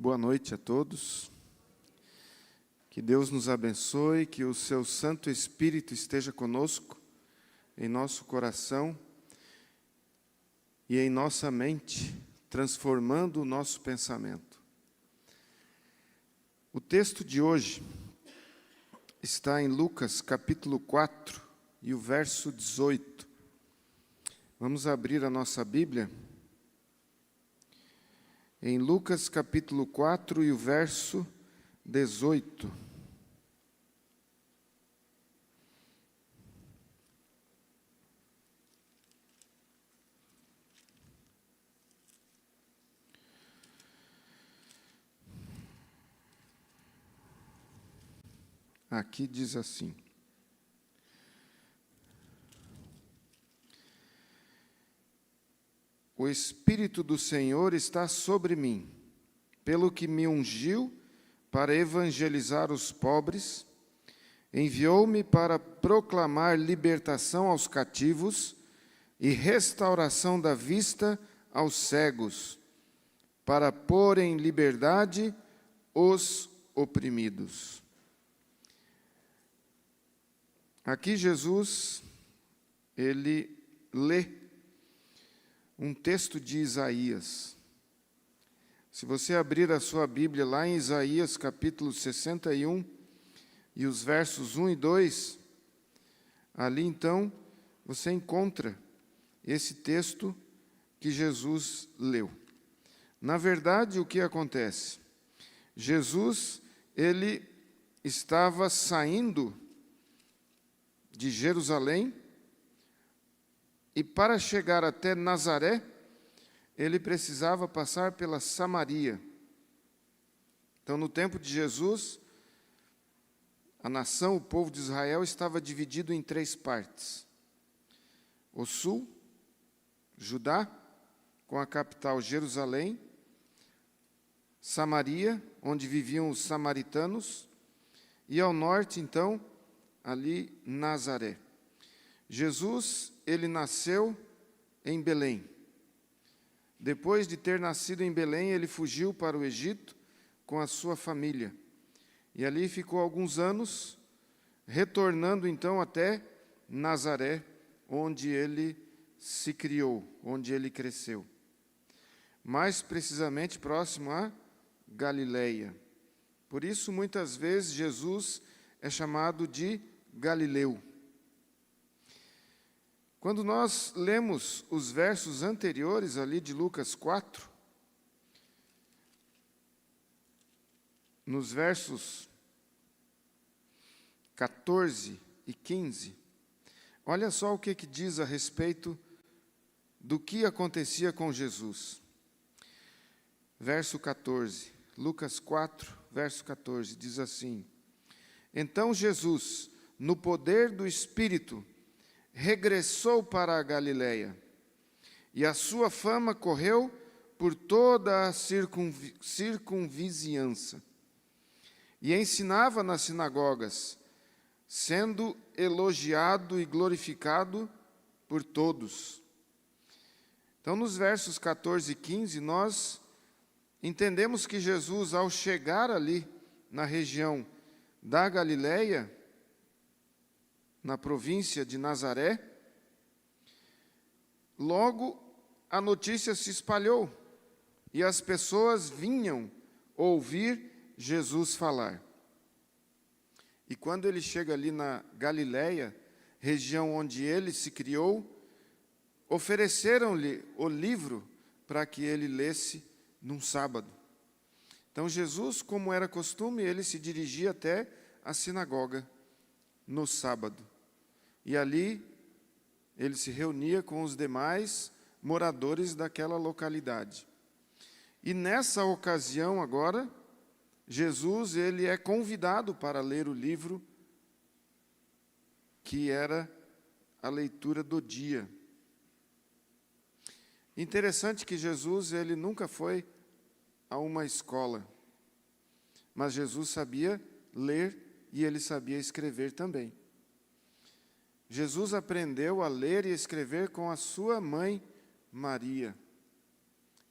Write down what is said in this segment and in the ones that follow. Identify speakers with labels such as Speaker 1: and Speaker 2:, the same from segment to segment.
Speaker 1: Boa noite a todos. Que Deus nos abençoe, que o seu Santo Espírito esteja conosco, em nosso coração e em nossa mente, transformando o nosso pensamento. O texto de hoje está em Lucas capítulo 4 e o verso 18. Vamos abrir a nossa Bíblia em Lucas capítulo 4 e o verso 18. Aqui diz assim: O Espírito do Senhor está sobre mim, pelo que me ungiu para evangelizar os pobres, enviou-me para proclamar libertação aos cativos e restauração da vista aos cegos, para pôr em liberdade os oprimidos. Aqui Jesus, ele lê um texto de Isaías. Se você abrir a sua Bíblia lá em Isaías capítulo 61 e os versos 1 e 2, ali então você encontra esse texto que Jesus leu. Na verdade, o que acontece? Jesus, ele estava saindo de Jerusalém, e para chegar até Nazaré, ele precisava passar pela Samaria. Então, no tempo de Jesus, a nação, o povo de Israel, estava dividido em 3 partes. O sul, Judá, com a capital Jerusalém, Samaria, onde viviam os samaritanos, e ao norte, então, ali Nazaré. Jesus, ele nasceu em Belém. Depois de ter nascido em Belém, ele fugiu para o Egito com a sua família. E ali ficou alguns anos, retornando então até Nazaré, onde ele se criou, onde ele cresceu. Mais precisamente próximo a Galileia. Por isso, muitas vezes, Jesus é chamado de Galileu. Quando nós lemos os versos anteriores ali de Lucas 4, nos versos 14 e 15, olha só o que diz a respeito do que acontecia com Jesus. Verso 14, Lucas 4, verso 14, diz assim: Então Jesus, no poder do Espírito, regressou para a Galileia, e a sua fama correu por toda a circunvizinhança, e ensinava nas sinagogas, sendo elogiado e glorificado por todos. Então, nos versos 14 e 15, nós entendemos que Jesus, ao chegar ali na região da Galileia, na província de Nazaré, logo a notícia se espalhou e as pessoas vinham ouvir Jesus falar. E quando ele chega ali na Galileia, região onde ele se criou, ofereceram-lhe o livro para que ele lesse num sábado. Então Jesus, como era costume, ele se dirigia até a sinagoga no sábado. E ali ele se reunia com os demais moradores daquela localidade. E nessa ocasião agora, Jesus, ele é convidado para ler o livro que era a leitura do dia. Interessante que Jesus, ele nunca foi a uma escola, mas Jesus sabia ler e ele sabia escrever também. Jesus aprendeu a ler e escrever com a sua mãe Maria.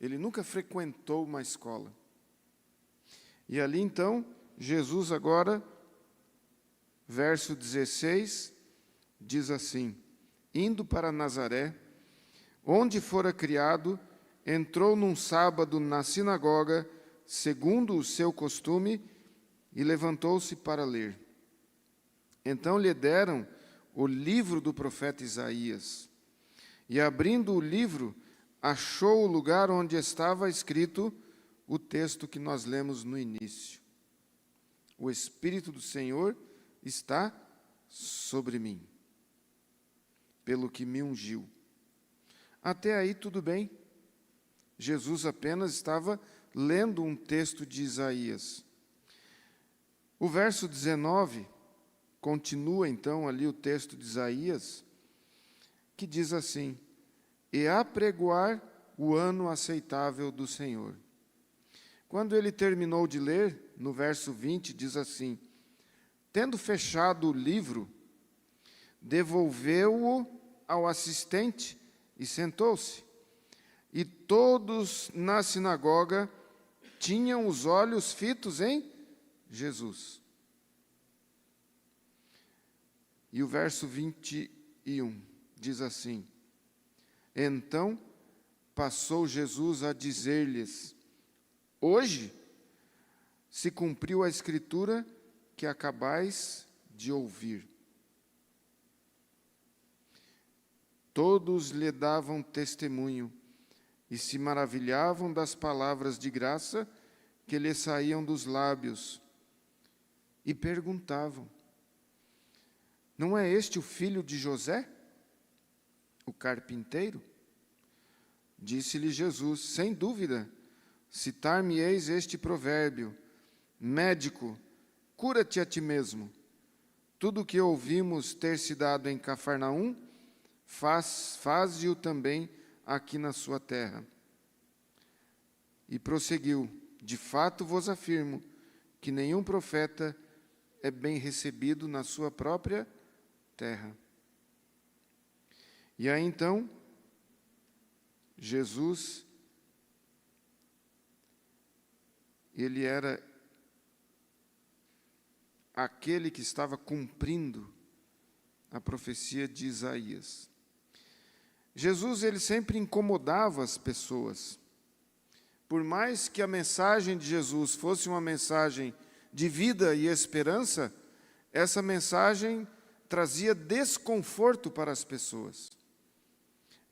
Speaker 1: Ele nunca frequentou uma escola. E ali então, Jesus agora, verso 16, diz assim: indo para Nazaré, onde fora criado, entrou num sábado na sinagoga, segundo o seu costume, e levantou-se para ler. Então lhe deram o livro do profeta Isaías. E abrindo o livro, achou o lugar onde estava escrito o texto que nós lemos no início: o Espírito do Senhor está sobre mim, pelo que me ungiu. Até aí tudo bem. Jesus apenas estava lendo um texto de Isaías. O verso 19 continua então ali o texto de Isaías, que diz assim: e apregoar o ano aceitável do Senhor. Quando ele terminou de ler, no verso 20, diz assim: tendo fechado o livro, devolveu-o ao assistente e sentou-se. E todos na sinagoga tinham os olhos fitos em Jesus. E o verso 21 diz assim: então passou Jesus a dizer-lhes: hoje se cumpriu a escritura que acabais de ouvir. Todos lhe davam testemunho e se maravilhavam das palavras de graça que lhe saíam dos lábios, e perguntavam: não é este o filho de José, o carpinteiro? Disse-lhe Jesus: sem dúvida, citar-me-eis este provérbio: médico, cura-te a ti mesmo. Tudo o que ouvimos ter se dado em Cafarnaum, faze-o também aqui na sua terra. E prosseguiu: de fato vos afirmo que nenhum profeta é bem recebido na sua própria terra. E aí então, Jesus, ele era aquele que estava cumprindo a profecia de Isaías. Jesus, ele sempre incomodava as pessoas. Por mais que a mensagem de Jesus fosse uma mensagem de vida e esperança, essa mensagem trazia desconforto para as pessoas.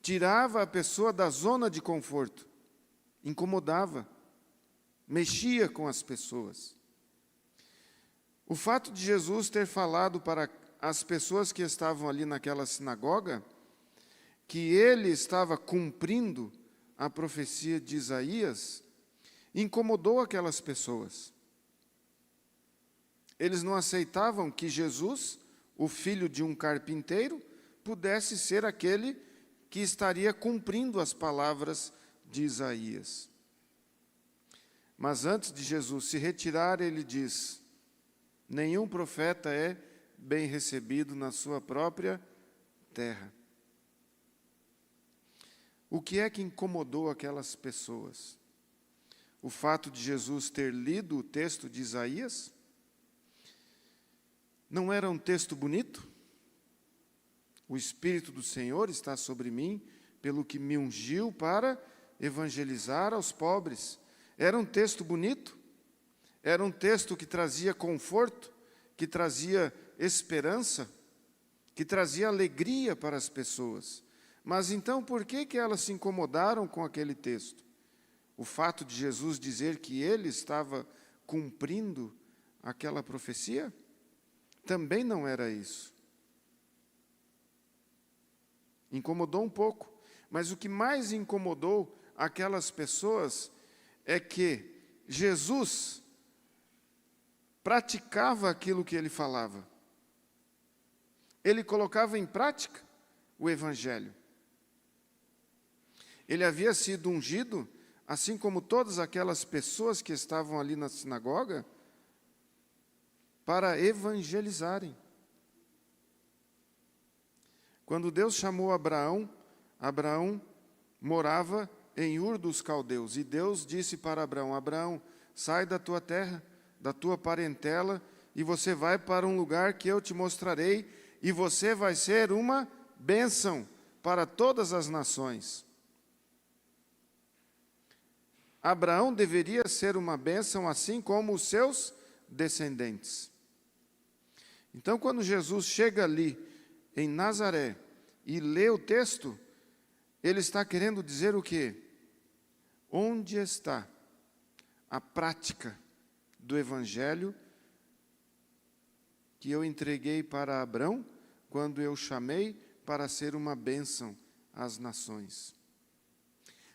Speaker 1: Tirava a pessoa da zona de conforto, incomodava, mexia com as pessoas. O fato de Jesus ter falado para as pessoas que estavam ali naquela sinagoga que ele estava cumprindo a profecia de Isaías, incomodou aquelas pessoas. Eles não aceitavam que Jesus, o filho de um carpinteiro, pudesse ser aquele que estaria cumprindo as palavras de Isaías. Mas antes de Jesus se retirar, ele diz: nenhum profeta é bem recebido na sua própria terra. O que é que incomodou aquelas pessoas? O fato de Jesus ter lido o texto de Isaías? Não era um texto bonito? O Espírito do Senhor está sobre mim, pelo que me ungiu para evangelizar aos pobres. Era um texto bonito? Era um texto que trazia conforto, que trazia esperança, que trazia alegria para as pessoas. Mas então, por que elas se incomodaram com aquele texto? O fato de Jesus dizer que ele estava cumprindo aquela profecia? Também não era isso. Incomodou um pouco, mas o que mais incomodou aquelas pessoas é que Jesus praticava aquilo que ele falava. Ele colocava em prática o Evangelho. Ele havia sido ungido, assim como todas aquelas pessoas que estavam ali na sinagoga, para evangelizarem. Quando Deus chamou Abraão, Abraão morava em Ur dos Caldeus, e Deus disse para Abraão: Abraão, sai da tua terra, da tua parentela, e você vai para um lugar que eu te mostrarei, e você vai ser uma bênção para todas as nações. Abraão deveria ser uma bênção, assim como os seus descendentes. Então, quando Jesus chega ali em Nazaré e lê o texto, ele está querendo dizer o quê? Onde está a prática do Evangelho que eu entreguei para Abraão, quando eu chamei para ser uma bênção às nações?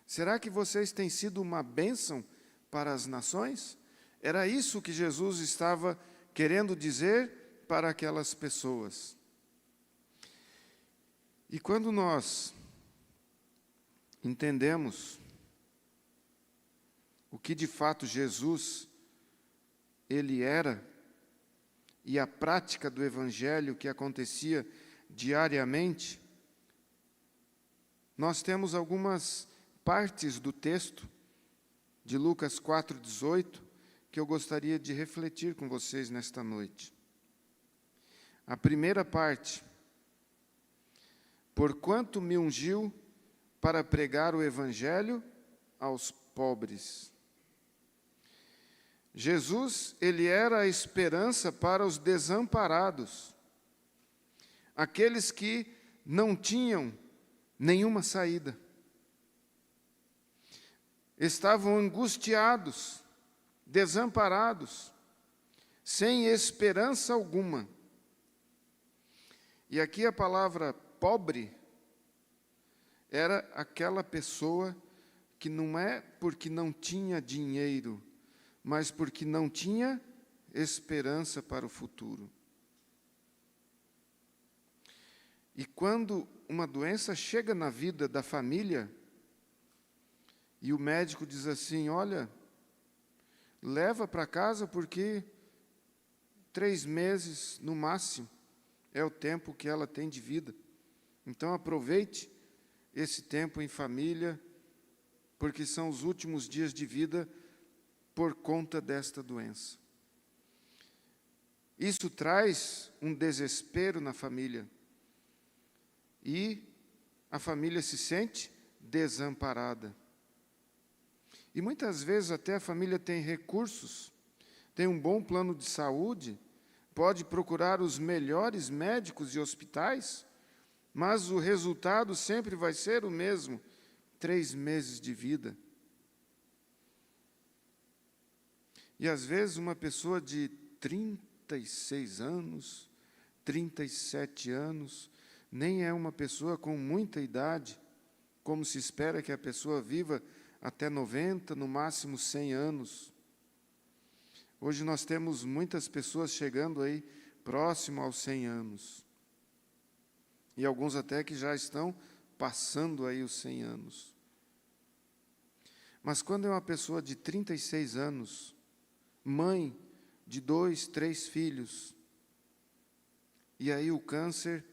Speaker 1: Será que vocês têm sido uma bênção para as nações? Era isso que Jesus estava querendo dizer para aquelas pessoas. E quando nós entendemos o que de fato Jesus, ele era, e a prática do Evangelho que acontecia diariamente, nós temos algumas partes do texto de Lucas 4,18 que eu gostaria de refletir com vocês nesta noite. A primeira parte: porquanto me ungiu para pregar o Evangelho aos pobres. Jesus, ele era a esperança para os desamparados, aqueles que não tinham nenhuma saída, estavam angustiados, desamparados, sem esperança alguma. E aqui a palavra pobre era aquela pessoa que não é porque não tinha dinheiro, mas porque não tinha esperança para o futuro. E quando uma doença chega na vida da família, e o médico diz assim: olha, leva para casa porque 3 meses no máximo é o tempo que ela tem de vida. Então aproveite esse tempo em família, porque são os últimos dias de vida por conta desta doença. Isso traz um desespero na família, e a família se sente desamparada. E muitas vezes até a família tem recursos, tem um bom plano de saúde, pode procurar os melhores médicos e hospitais, mas o resultado sempre vai ser o mesmo: 3 meses de vida. E às vezes uma pessoa de 36 anos, 37 anos, nem é uma pessoa com muita idade, como se espera que a pessoa viva até 90, no máximo 100 anos. Hoje nós temos muitas pessoas chegando aí próximo aos 100 anos. E alguns até que já estão passando aí os 100 anos. Mas quando é uma pessoa de 36 anos, mãe de 2, 3 filhos, e aí o câncer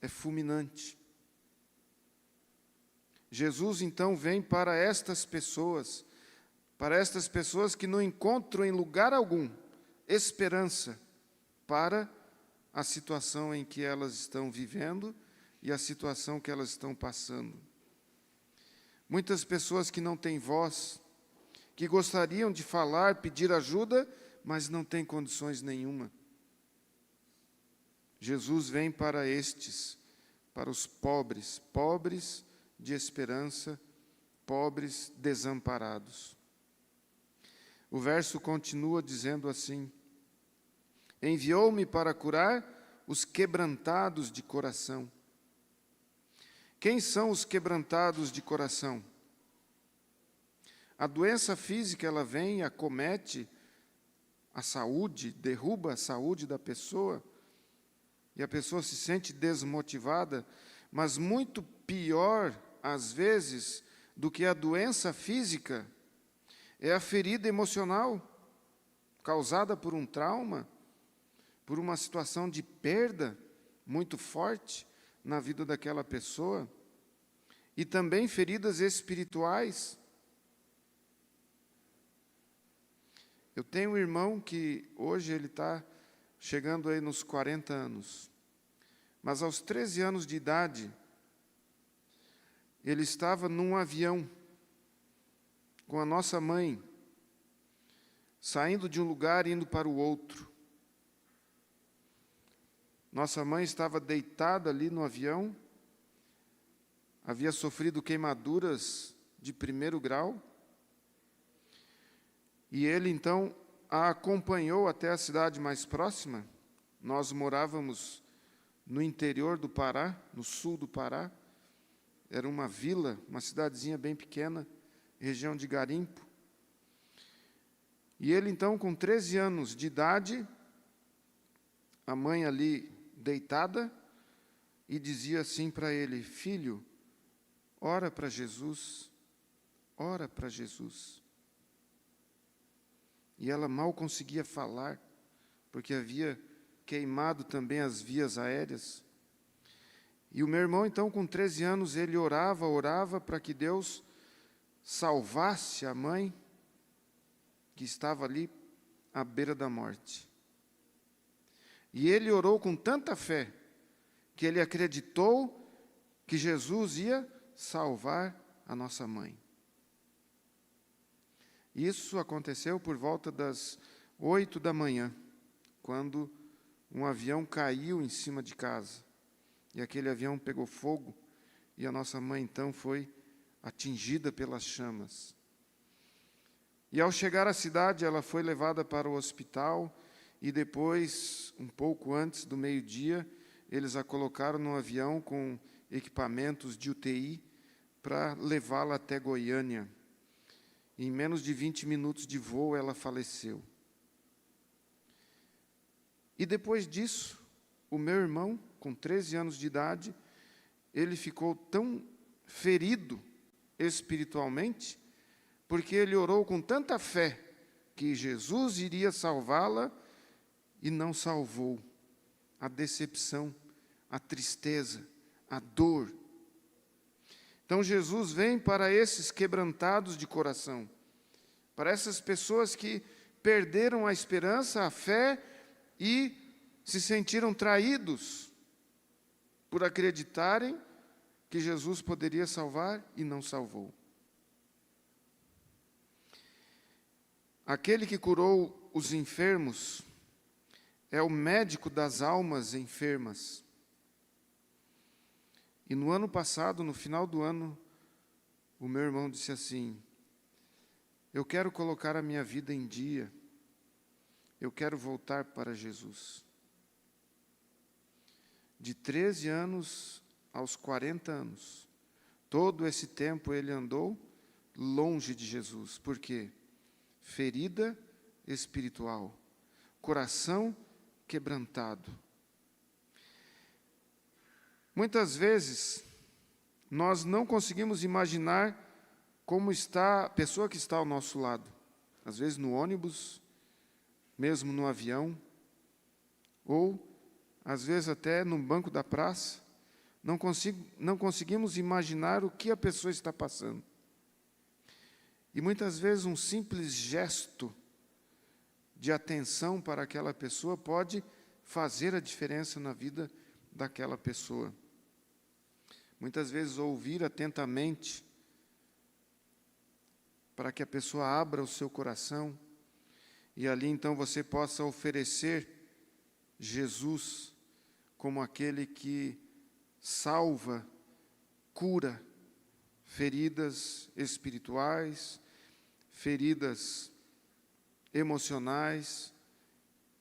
Speaker 1: é fulminante. Jesus então vem para estas pessoas que não encontram em lugar algum esperança para a situação em que elas estão vivendo e a situação que elas estão passando. Muitas pessoas que não têm voz, que gostariam de falar, pedir ajuda, mas não têm condições nenhuma. Jesus vem para estes, para os pobres, pobres de esperança, pobres desamparados. O verso continua dizendo assim: enviou-me para curar os quebrantados de coração. Quem são os quebrantados de coração? A doença física, ela vem e acomete a saúde, derruba a saúde da pessoa, e a pessoa se sente desmotivada, mas muito pior, às vezes, do que a doença física, é a ferida emocional, causada por um trauma, por uma situação de perda muito forte na vida daquela pessoa, e também feridas espirituais. Eu tenho um irmão que hoje ele está chegando aí nos 40 anos. Mas aos 13 anos de idade, ele estava num avião com a nossa mãe, saindo de um lugar e indo para o outro. Nossa mãe estava deitada ali no avião, havia sofrido queimaduras de 1º grau, e ele então a acompanhou até a cidade mais próxima. Nós morávamos no interior do Pará, no sul do Pará. Era uma vila, uma cidadezinha bem pequena, região de garimpo. E ele então, com 13 anos de idade, a mãe ali deitada, e dizia assim para ele: filho, ora para Jesus, ora para Jesus. E ela mal conseguia falar, porque havia queimado também as vias aéreas. E o meu irmão, então, com 13 anos, ele orava para que Deus salvasse a mãe, que estava ali à beira da morte. E ele orou com tanta fé, que ele acreditou que Jesus ia salvar a nossa mãe. Isso aconteceu por volta das 8 da manhã, quando um avião caiu em cima de casa. E aquele avião pegou fogo, e a nossa mãe, então, foi atingida pelas chamas. E, ao chegar à cidade, ela foi levada para o hospital, e depois, um pouco antes do meio-dia, eles a colocaram no avião com equipamentos de UTI para levá-la até Goiânia. Em menos de 20 minutos de voo, ela faleceu. E depois disso, o meu irmão, com 13 anos de idade, ele ficou tão ferido espiritualmente, porque ele orou com tanta fé que Jesus iria salvá-la e não salvou. A decepção, a tristeza, a dor. Então Jesus vem para esses quebrantados de coração, para essas pessoas que perderam a esperança, a fé e se sentiram traídos por acreditarem que Jesus poderia salvar e não salvou. Aquele que curou os enfermos é o médico das almas enfermas. E no ano passado, no final do ano, o meu irmão disse assim: eu quero colocar a minha vida em dia, eu quero voltar para Jesus. De 13 anos aos 40 anos, todo esse tempo ele andou longe de Jesus. Por quê? Ferida espiritual, coração quebrantado. Muitas vezes, nós não conseguimos imaginar como está a pessoa que está ao nosso lado. Às vezes no ônibus, mesmo no avião, ou às vezes até no banco da praça, não conseguimos imaginar o que a pessoa está passando. E muitas vezes um simples gesto de atenção para aquela pessoa pode fazer a diferença na vida daquela pessoa. Muitas vezes ouvir atentamente para que a pessoa abra o seu coração e ali então você possa oferecer Jesus como aquele que salva, cura feridas espirituais, feridas emocionais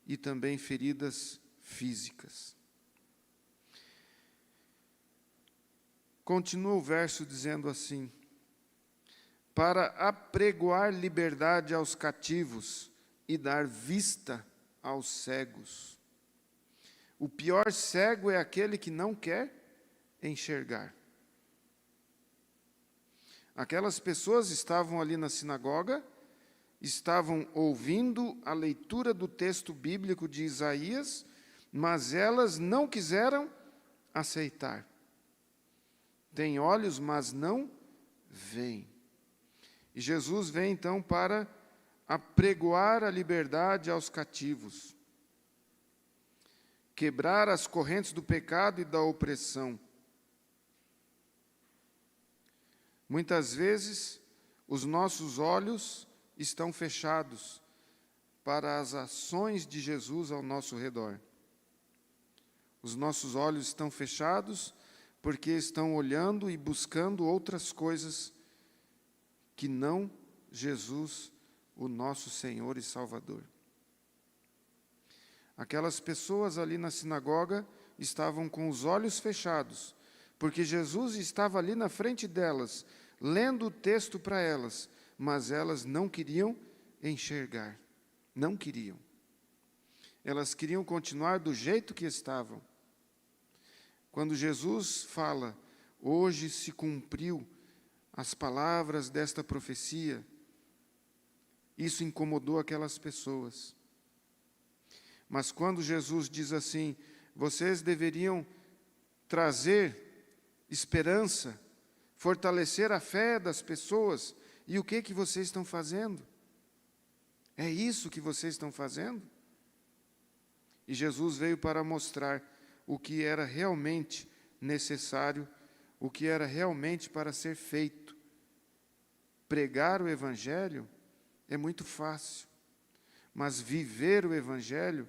Speaker 1: e também feridas físicas. Continua o verso dizendo assim: para apregoar liberdade aos cativos e dar vista aos cegos. O pior cego é aquele que não quer enxergar. Aquelas pessoas estavam ali na sinagoga, estavam ouvindo a leitura do texto bíblico de Isaías, mas elas não quiseram aceitar. Têm olhos, mas não veem. E Jesus vem então para apregoar a liberdade aos cativos, quebrar as correntes do pecado e da opressão. Muitas vezes, os nossos olhos estão fechados para as ações de Jesus ao nosso redor. Os nossos olhos estão fechados porque estão olhando e buscando outras coisas que não Jesus, o nosso Senhor e Salvador. Aquelas pessoas ali na sinagoga estavam com os olhos fechados, porque Jesus estava ali na frente delas, lendo o texto para elas, mas elas não queriam enxergar, não queriam. Elas queriam continuar do jeito que estavam. Quando Jesus fala, hoje se cumpriu as palavras desta profecia, isso incomodou aquelas pessoas. Mas quando Jesus diz assim, vocês deveriam trazer esperança, fortalecer a fé das pessoas, e o que vocês estão fazendo? É isso que vocês estão fazendo? E Jesus veio para mostrar o que era realmente necessário, o que era realmente para ser feito. Pregar o Evangelho é muito fácil, mas viver o Evangelho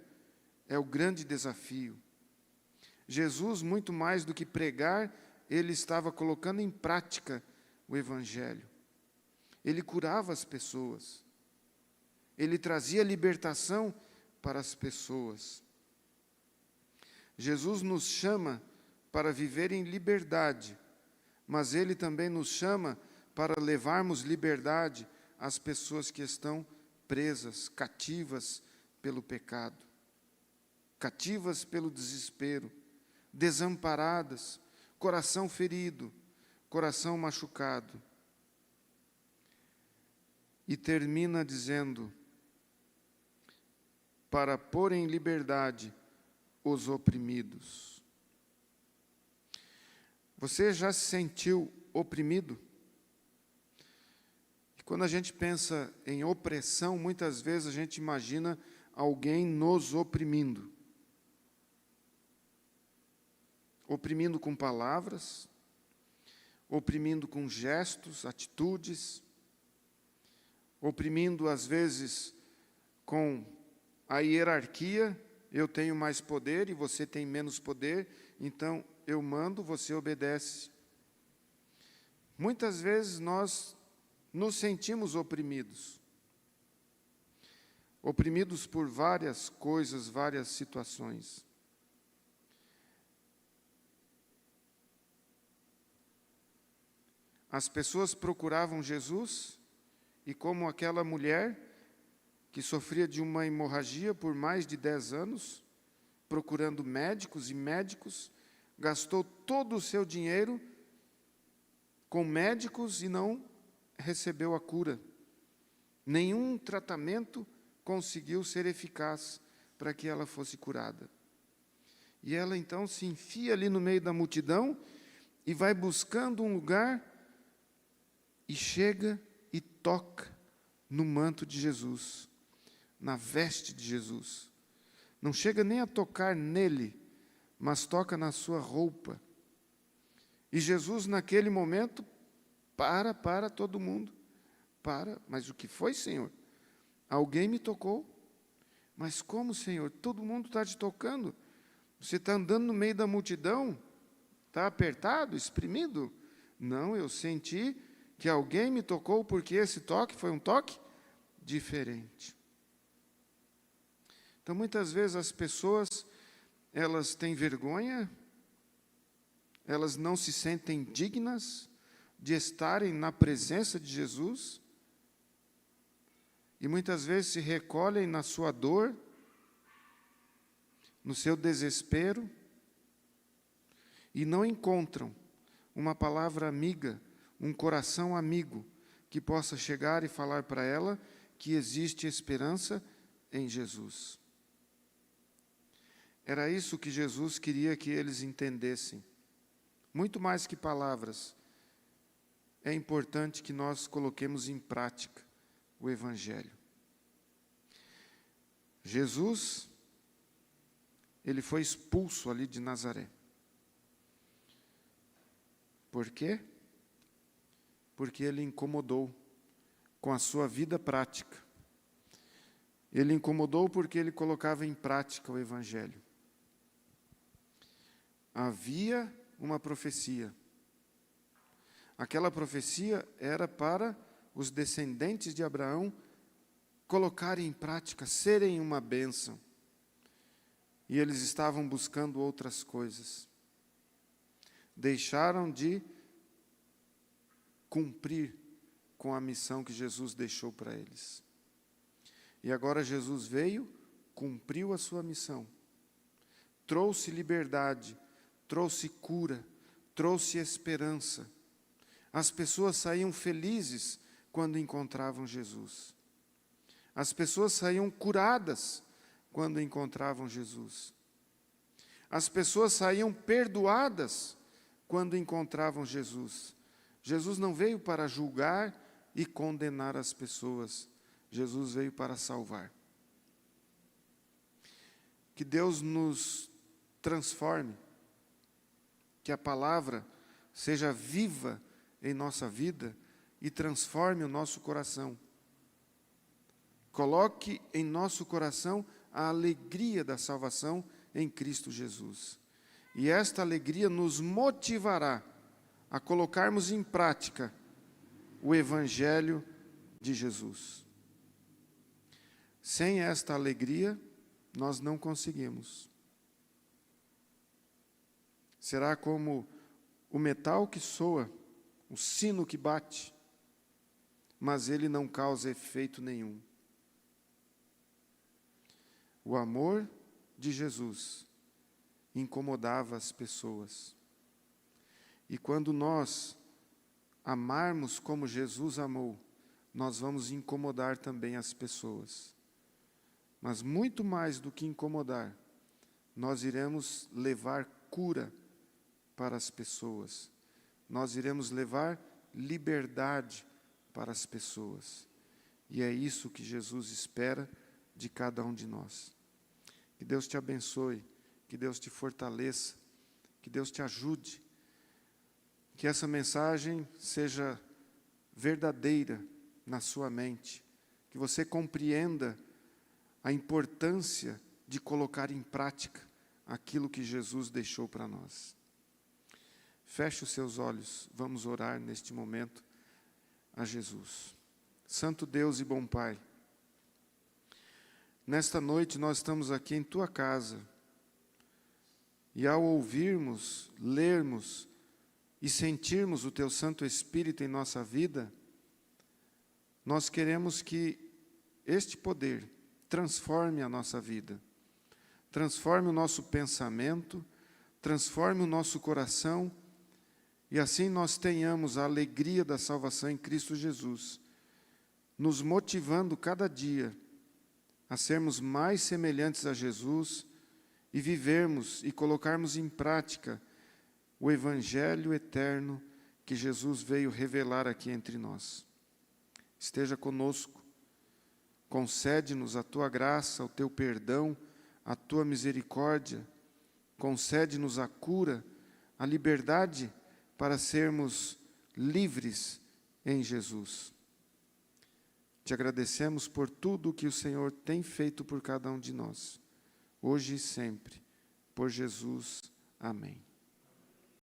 Speaker 1: é o grande desafio. Jesus, muito mais do que pregar, ele estava colocando em prática o Evangelho. Ele curava as pessoas. Ele trazia libertação para as pessoas. Jesus nos chama para viver em liberdade, mas Ele também nos chama para levarmos liberdade às pessoas que estão presas, cativas pelo pecado, cativas pelo desespero, desamparadas, coração ferido, coração machucado. E termina dizendo, para pôr em liberdade os oprimidos. Você já se sentiu oprimido? E quando a gente pensa em opressão, muitas vezes a gente imagina alguém nos oprimindo. Oprimindo com palavras, oprimindo com gestos, atitudes, oprimindo às vezes com a hierarquia, eu tenho mais poder e você tem menos poder, então eu mando, você obedece. Muitas vezes nós nos sentimos oprimidos. Oprimidos por várias coisas, várias situações. As pessoas procuravam Jesus e, como aquela mulher que sofria de uma hemorragia por mais de 10 anos, procurando médicos e médicos, gastou todo o seu dinheiro com médicos e não recebeu a cura. Nenhum tratamento conseguiu ser eficaz para que ela fosse curada. E ela então se enfia ali no meio da multidão e vai buscando um lugar e chega e toca no manto de Jesus, na veste de Jesus. Não chega nem a tocar nele, mas toca na sua roupa. E Jesus, naquele momento, para todo mundo. Mas o que foi, Senhor? Alguém me tocou. Mas como, Senhor? Todo mundo está te tocando. Você está andando no meio da multidão? Está apertado, espremido? Não, eu senti que alguém me tocou, porque esse toque foi um toque diferente. Então, muitas vezes as pessoas, elas têm vergonha, elas não se sentem dignas de estarem na presença de Jesus, e muitas vezes se recolhem na sua dor, no seu desespero, e não encontram uma palavra amiga, um coração amigo, que possa chegar e falar para ela que existe esperança em Jesus. Era isso que Jesus queria que eles entendessem. Muito mais que palavras, é importante que nós coloquemos em prática o Evangelho. Jesus, ele foi expulso ali de Nazaré. Por quê? Porque ele incomodou com a sua vida prática. Ele incomodou porque ele colocava em prática o Evangelho. Havia uma profecia. Aquela profecia era para os descendentes de Abraão colocarem em prática, serem uma bênção. E eles estavam buscando outras coisas. Deixaram de cumprir com a missão que Jesus deixou para eles. E agora Jesus veio, cumpriu a sua missão. Trouxe liberdade, trouxe cura, trouxe esperança. As pessoas saíam felizes quando encontravam Jesus. As pessoas saíam curadas quando encontravam Jesus. As pessoas saíam perdoadas quando encontravam Jesus. Jesus não veio para julgar e condenar as pessoas. Jesus veio para salvar. Que Deus nos transforme, que a palavra seja viva em nossa vida e transforme o nosso coração. Coloque em nosso coração a alegria da salvação em Cristo Jesus. E esta alegria nos motivará a colocarmos em prática o Evangelho de Jesus. Sem esta alegria, nós não conseguimos. Será como o metal que soa, o sino que bate, mas ele não causa efeito nenhum. O amor de Jesus incomodava as pessoas. E quando nós amarmos como Jesus amou, nós vamos incomodar também as pessoas. Mas muito mais do que incomodar, nós iremos levar cura para as pessoas. Nós iremos levar liberdade para as pessoas. E é isso que Jesus espera de cada um de nós. Que Deus te abençoe, que Deus te fortaleça, que Deus te ajude. Que essa mensagem seja verdadeira na sua mente, que você compreenda a importância de colocar em prática aquilo que Jesus deixou para nós. Feche os seus olhos, vamos orar neste momento a Jesus. Santo Deus e bom Pai, nesta noite nós estamos aqui em Tua casa, e ao ouvirmos, lermos e sentirmos o Teu Santo Espírito em nossa vida, nós queremos que este poder transforme a nossa vida, transforme o nosso pensamento, transforme o nosso coração, e assim nós tenhamos a alegria da salvação em Cristo Jesus, nos motivando cada dia a sermos mais semelhantes a Jesus e vivermos e colocarmos em prática o Evangelho eterno que Jesus veio revelar aqui entre nós. Esteja conosco, concede-nos a Tua graça, o Teu perdão, a Tua misericórdia, concede-nos a cura, a liberdade para sermos livres em Jesus. Te agradecemos por tudo o que o Senhor tem feito por cada um de nós, hoje e sempre. Por Jesus. Amém.